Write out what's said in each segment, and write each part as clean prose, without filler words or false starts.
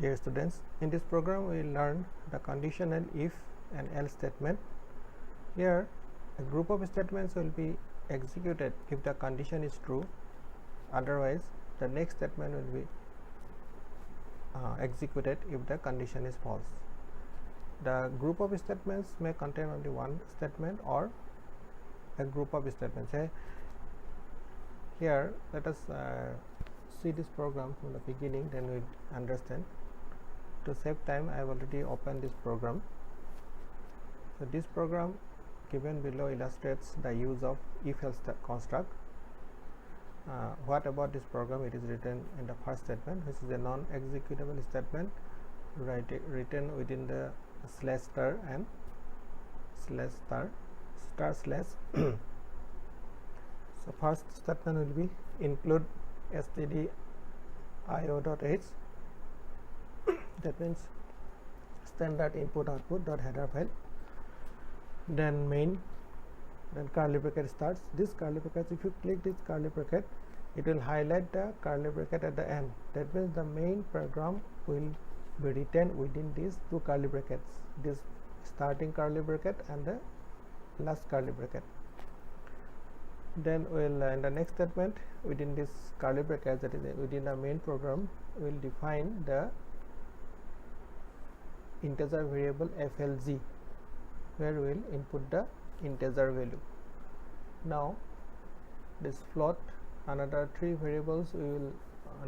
Dear students, in this program we will learn the conditional if and else statement. Here a group of statements will be executed if the condition is true, otherwise the next statement will be executed if the condition is false. The group of statements may contain only one statement or a group of statements. Here let us see this program from the beginning, then we understand. To save time, I have already opened this program. So this program given below illustrates the use of if-else construct. What about this program? It is written in the first statement, which is a non-executable statement written within the slash star and slash star star slash. So first statement will be include stdio.h. That means standard input output dot header file. Then main, then curly bracket starts. This curly bracket, if you click this curly bracket, it will highlight the curly bracket at the end. That means the main program will be written within these two curly brackets, this starting curly bracket and the last curly bracket. Then we'll in the next statement, within this curly bracket, that is within the main program, will define the integer variable flg, where we will input the integer value. Now this float, another three variables we will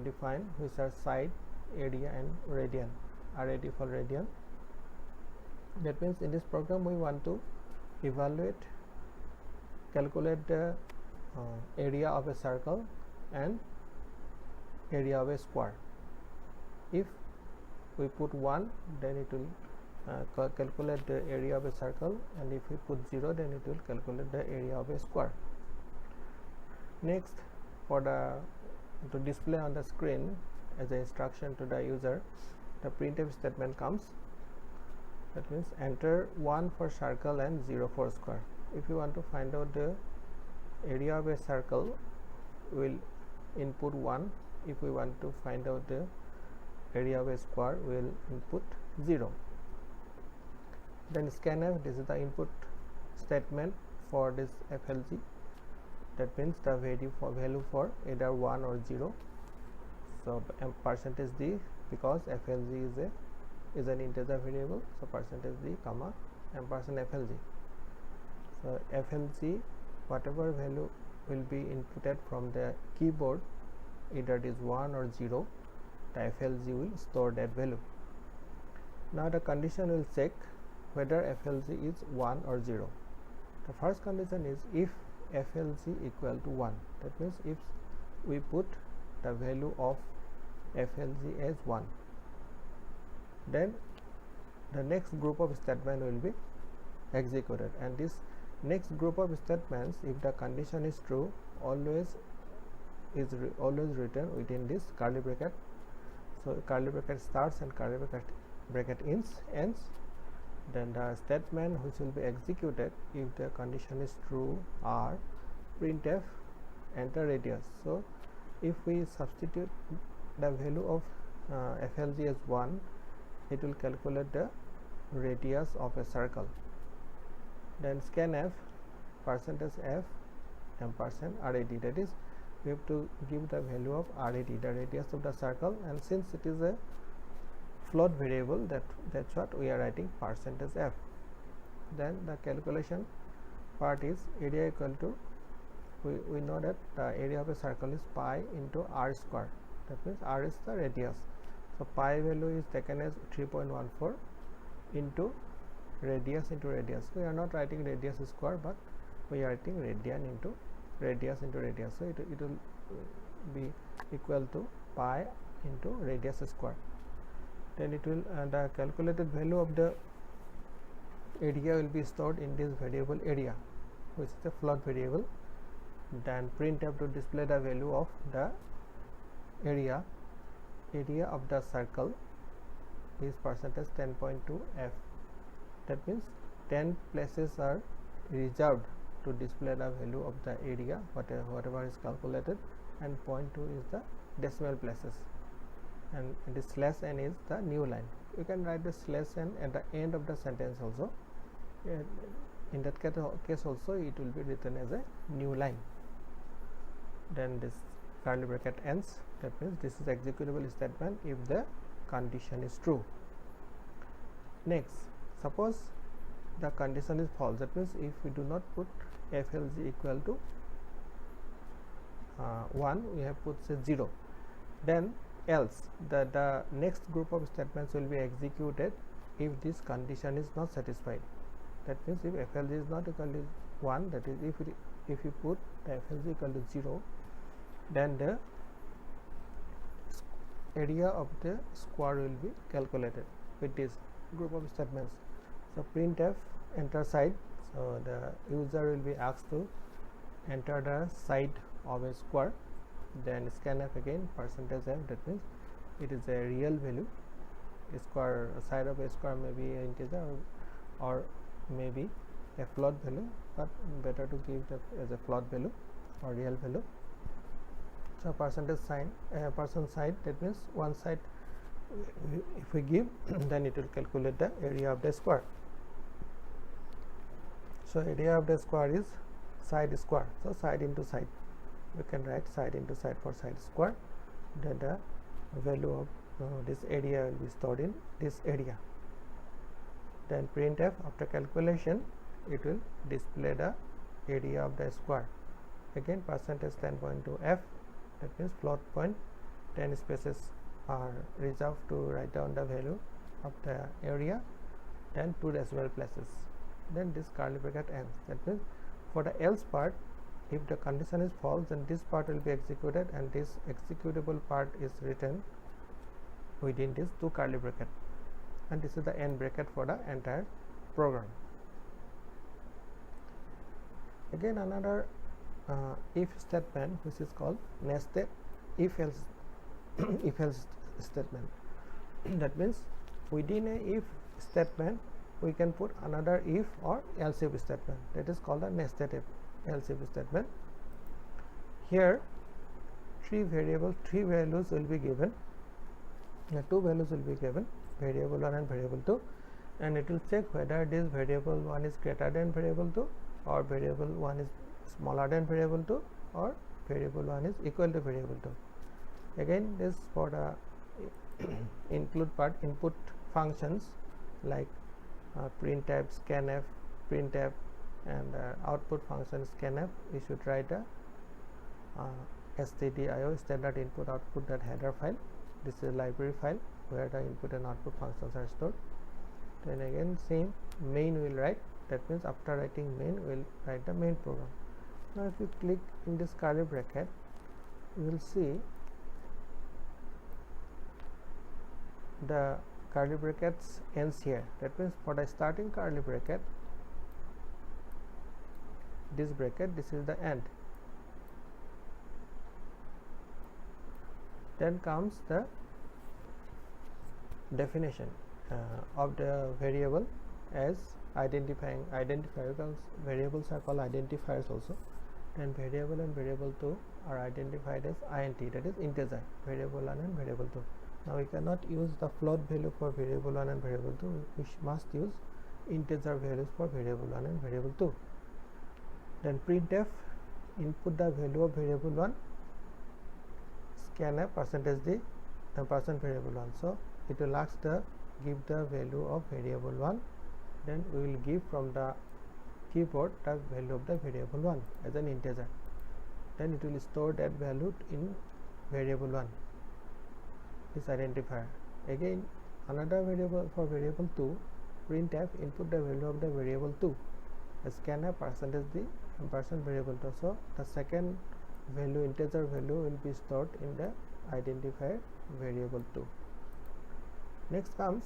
define, which are side, area and radian, RAD for radian. That means in this program we want to calculate the area of a circle and area of a square. If we put 1, then it will calculate the area of a circle, and if we put 0, then it will calculate the area of a square. Next, to display on the screen as an instruction to the user, the printf statement comes. That means enter 1 for circle and 0 for square. If you want to find out the area of a circle, we will input 1. If we want to find out the area of a square, we will input 0. Then scanf, this is the input statement for this flg. That means the value for either 1 or 0. So %d, because flg is an integer variable, so %d comma %flg. So flg, whatever value will be inputted from the keyboard, either it is 1 or 0, the flg will store that value. Now the condition will check whether flg is 1 or 0. The first condition is if flg equal to 1. That means if we put the value of flg as 1, then the next group of statement will be executed, and this next group of statements, if the condition is true, always written within this curly bracket. So curly bracket starts and curly bracket ends. Then the statement which will be executed if the condition is true are printf enter radius. So if we substitute the value of flg as 1, it will calculate the radius of a circle. Then scanf %f %rad, that is we have to give the value of rad, the radius of the circle, and since it is a float variable, that's what we are writing %f. Then the calculation part is area equal to, we know that the area of a circle is pi into r square. That means r is the radius, so pi value is taken as 3.14 into radius into radius. We are not writing radius square, but we are writing radian into radius into radius, so it will be equal to pi into radius square. Then it will the calculated value of the area will be stored in this variable area, which is a float variable. Then printf to display the value of the area of the circle is %10.2f. That means 10 places are reserved to display the value of the area, whatever is calculated, and 0.2 is the decimal places. and this slash n is the new line. You can write the slash n at the end of the sentence also. In that case also it will be written as a new line. Then this curly bracket ends. That means this is executable statement if the condition is true. Next, suppose the condition is false. That means if we do not put FLG equal to 1, we have put say 0, then else the next group of statements will be executed if this condition is not satisfied. That means if FLG is not equal to 1, that is if you put the FLG equal to 0, then the area of the square will be calculated with this group of statements. So printf enter side, so the user will be asked to enter the side of a square, then scanf again %f, that means it is a real value. Square side of a square may be an integer or maybe a float value, but better to give that as a float value or real value. So % side, that means one side if we give then it will calculate the area of the square. So area of the square is side square, so side into side, we can write side into side for side square. Then the value of this area will be stored in this area. Then printf after calculation it will display the area of the square. Again %10.2f, that means float point, 10 spaces are reserved to write down the value of the area, then 2 decimal places. Then this curly bracket ends. That means for the else part, if the condition is false, then this part will be executed and this executable part is written within this 2 curly bracket, and this is the end bracket for the entire program. Again another if statement which is called nested if else if else statement. That means within a if statement we can put another if or else if statement, that is called a nested if else if statement. Here three values will be given, 2 values will be given, variable 1 and variable 2, and it will check whether this variable 1 is greater than variable 2 or variable 1 is smaller than variable 2 or variable 1 is equal to variable 2. Again this for the include part, input functions like printf, scanf, printf, and output function scanf, we should write a stdio, standard input output, that header file. This is a library file where the input and output functions are stored. Then again same main will write, that means after writing main we will write the main program. Now if you click in this curly bracket, you will see the curly brackets ends here. That means for the starting curly bracket, this bracket, this is the end. Then comes the definition of the variable as identifier, because variables are called identifiers also. Then variable and variable 2 are identified as int, that is integer, variable 1 and variable 2. Now we cannot use the float value for variable 1 and variable 2, we must use integer values for variable 1 and variable 2. Then printf, input the value of variable 1, scanf %d and %variable 1. So it will ask give the value of variable 1, then we will give from the keyboard the value of the variable 1 as an integer. Then it will store that value in variable 1, this identifier. Again another variable for variable 2, printf, input the value of the variable 2, scanf %d and %variable 2. So the second value, integer value, will be stored in the identifier variable 2. Next comes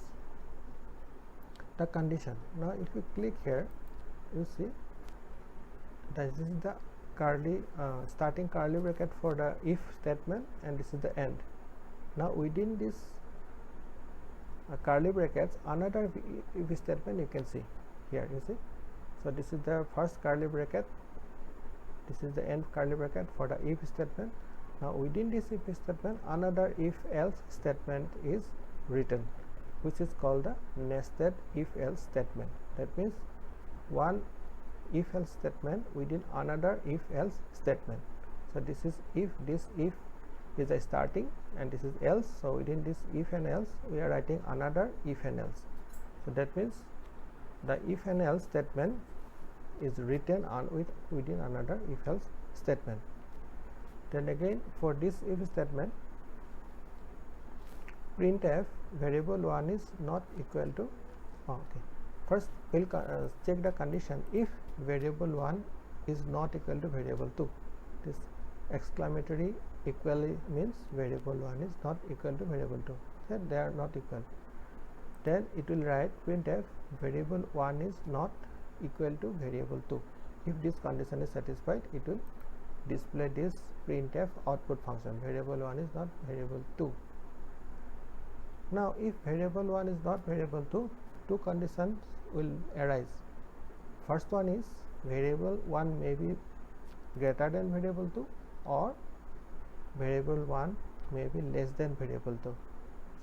the condition. Now if you click here, you see that this is the curly starting curly bracket for the if statement, and this is the end. Now within this curly brackets, another if statement you can see here, you see. So this is the first curly bracket, this is the end curly bracket for the if statement, Now within this if statement another if else statement is written, which is called the nested if else statement. That means one if else statement within another if else statement. So this is if, this if is a starting and this is else. So within this if and else we are writing another if and else. So that means the if and else statement is written on within another if else statement. Then again for this if statement, printf variable 1 is not equal to first we'll check the condition. If variable 1 is not equal to variable 2, this exclamatory equally means variable 1 is not equal to variable 2, then they are not equal. Then it will write printf variable 1 is not equal to variable 2. If this condition is satisfied, it will display this printf output function, variable 1 is not variable 2. Now if variable 1 is not variable 2, two conditions will arise. First one is variable 1 may be greater than variable 2 or variable 1 may be less than variable 2.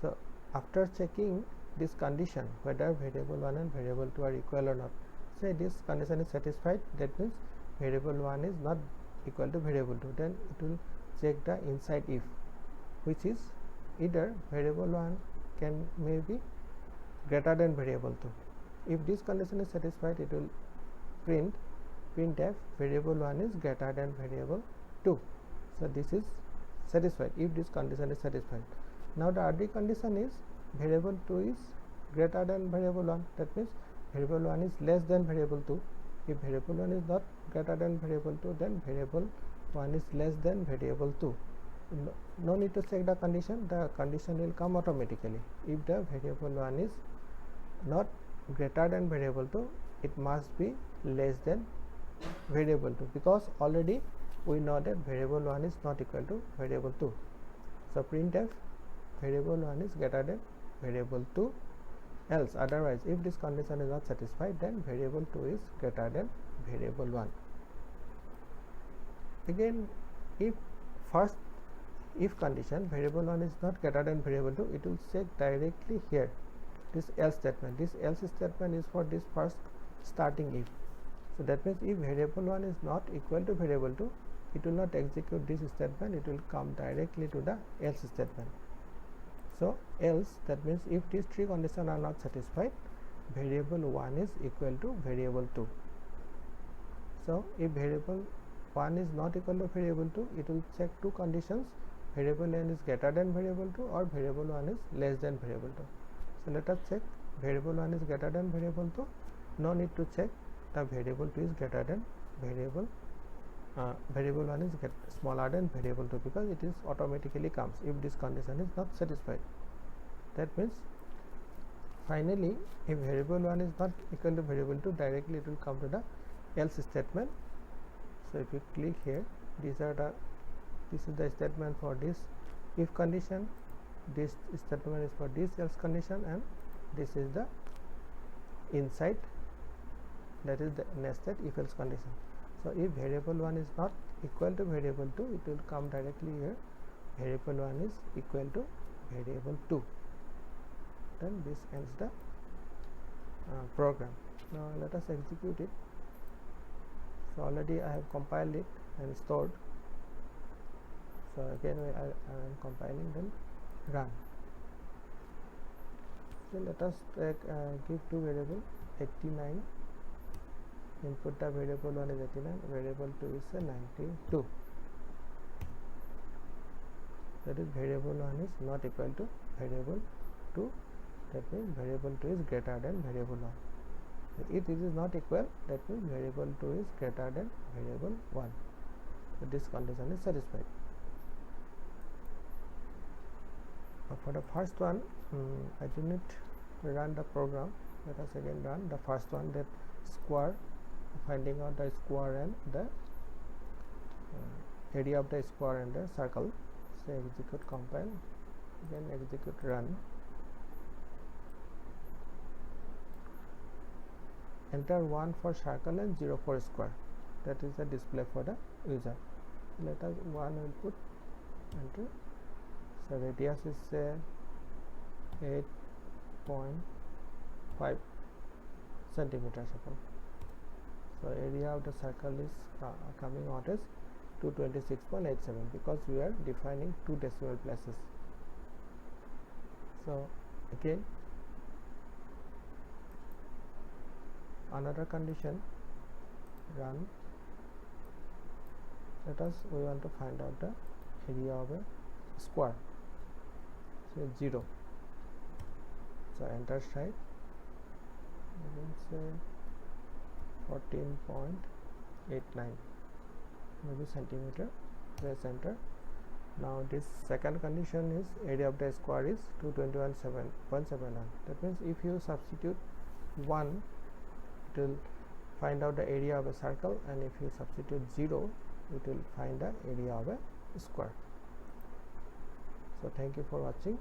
So after checking this condition whether variable 1 and variable 2 are equal or not, say this condition is satisfied, that means variable 1 is not equal to variable 2, then it will check the inside if, which is either variable 1 may be greater than variable 2. If this condition is satisfied, it will printf variable 1 is greater than variable 2. So this is satisfied if this condition is satisfied. Now the other condition is variable 2 is greater than variable 1, that means variable 1 is less than variable 2. If variable 1 is not greater than variable 2, then variable 1 is less than variable 2. No need to check the condition will come automatically. If the variable 1 is not greater than variable 2, it must be less than variable 2, because already we know that variable 1 is not equal to variable 2. So printf variable 1 is greater than variable 2, else otherwise if this condition is not satisfied, then variable 2 is greater than variable 1. Again, if first if condition variable 1 is not greater than variable 2, it will check directly here this else statement. This else statement is for this first starting if. So that means if variable 1 is not equal to variable 2, it will not execute this statement, it will come directly to the else statement. So else, that means if these three conditions are not satisfied, variable 1 is equal to variable 2. So if variable 1 is not equal to variable 2, it will check two conditions, variable n is greater than variable 2 or variable 1 is less than variable 2. So let us check variable 1 is greater than variable 2. No need to check the variable 2 is greater than variable 1 is smaller than variable 2, because it is automatically comes if this condition is not satisfied. That means finally if variable 1 is not equal to variable 2, directly it will come to the else statement. So if you click here, this is the statement for this if condition, this statement is for this else condition, and this is the inside, that is the nested if else condition. So if variable 1 is not equal to variable 2, it will come directly here, variable 1 is equal to variable 2, then this ends the program. Now let us execute it. So already I have compiled it and stored. So again I am compiling, then run. So let us give two variable 89, input the variable 1 is 89, variable 2 is 92. That is variable 1 is not equal to variable 2, that means variable 2 is greater than variable 1. If it is not equal, that means variable 2 is greater than variable 1. So this condition is satisfied. For the first one, I do not run the program. Let us again run the first one, that square, finding out the square and the area of the square and the circle. So execute, compile, then execute, run. Enter 1 for circle and 0 for square. That is the display for the user. Let us 1 will put enter. So radius is 8.5 centimeters. So area of the circle is coming out as 226.87 because we are defining 2 decimal places. So again another condition, run. Let us, we want to find out the area of a square. So 0. So enter strike. We will say 14.89 maybe centimeter. Press enter. Now this second condition is area of the square is 221.71. That means if you substitute 1, it will find out the area of a circle, and if you substitute 0, it will find the area of a square. So thank you for watching.